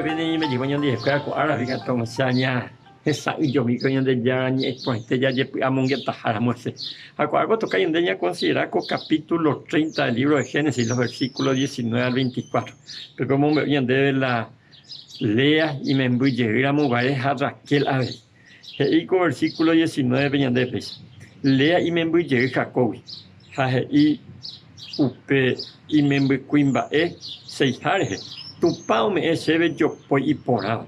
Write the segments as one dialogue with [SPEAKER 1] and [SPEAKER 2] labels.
[SPEAKER 1] viene y me llegó ñande escuela ko ara fika tong saña esa yo mi ñande ya ni pues te ya among ya tajara muese. Algo toca y ya considera con capítulo 30 del libro de Génesis, los versículos 19 al 24. Pero como me ñande la Lea y me embulle a mugares a Raquel a ver. Y con versículo 19 ñande pues. Lea y me embulle Jacob. Y upe y me embuquimba seijare. Tu pao me sebe yo poi y porado.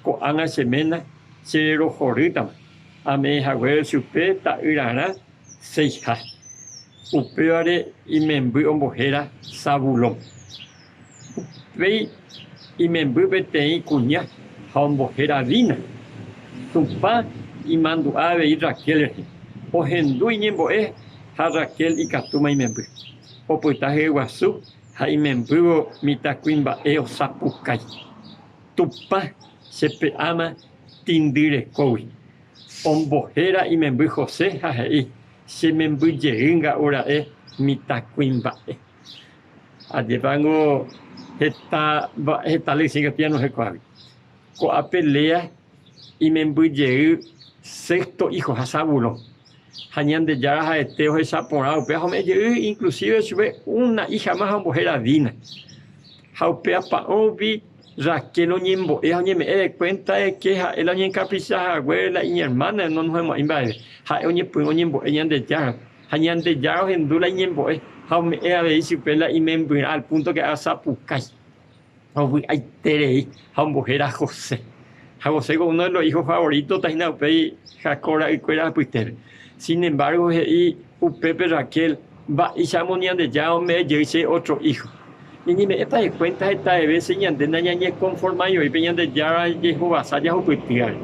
[SPEAKER 1] Ko anga semena cero jorita. Ame hawer supe ta irana seija. Upeare y me embu ombojera sabulón. Vei y me embu betei cuña ha ombojera vina. Tu pa y mando ave y Raquel. O hendu y ñemboe ha Raquel y katuma y me embu. O puitaje guasu. Jaime Mbugo mitacuimba eo sapucay. Tupa sepe ama tindire kowi. Ombojera y membu José jajei. Se membu yeringa ora mitacuimba Adevango esta lección que no se coabi. Coa pelea y membu yeru sexto hijo Hasabulo. Hañan de Yara Eteo esa porado, pero inclusive sube una hija más a mujer vina. Jaupea pa obi Raquel oñembo, ella me da cuenta de que el año en capricha abuela y mi hermana no nos hemos invadido. Ha oñe pues oñembo, ella de Yara. Hañan de Yara en dula ñembo, jaume ella de isupela y me envía al punto que asa pucay. Obi ay terei, mujer a José. José con uno de los hijos favoritos, Taina Upei, Jacora y Cuera Puiter. Sin embargo, y Pepe Raquel va y chamonian de ya me dice otro hijo. Y ni me da cuenta esta vez señan de naña conforma yo y peñan de ya llevo vasalla o cuitiar.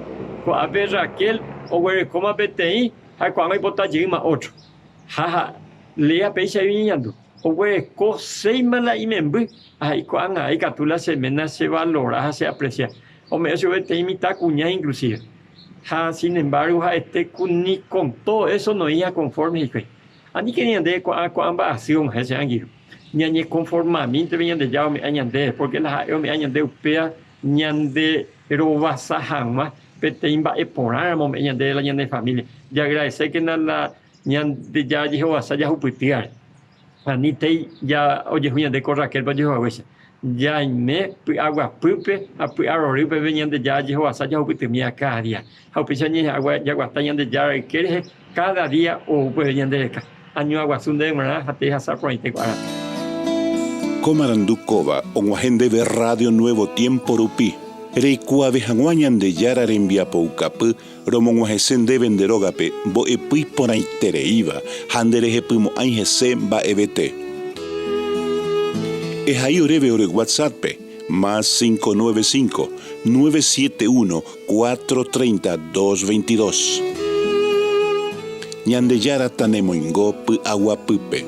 [SPEAKER 1] Con a ver Raquel o ver cómo betei, a cuando hay bota yima otro. Jaja, lea pecha viñando. O ver coseimala y membu. Ay cuando hay catula semana se valora, se aprecia. O me hace betei mitad cuña inclusive. Sin embargo, ni con todo eso no iba conforme. Ani querían de acción, ese anguilo. Ni ni conformamiento venían de ya me añade, porque la me añade upea, ñande robasa jamás, peteimba e poramo me añade la ñande familia. Y agradecer que la ñande ya dijo vas ya upitiar. Ani te ya oye juñan de corra que el valle a veces. Ya me agua pupe a aroripe venían de ya dijo a saya upitimia cada día. A pichaña agua ya guatañan de ya que cada día o venían de acá. Año agua sunde mana hati hasa prointe para.
[SPEAKER 2] Comarandukova onwagende de Radio Nuevo Tiempo Rupi. Reikua vejanguañan de yara rembia poucapu romongwajesen de venderogape bo epui ponaitereiva handereje pumo aingese ba ebete. Es ahí oreve ore WhatsApp, más 595-971-430-222. Ñande yara tanemo ingo pu agua pupe.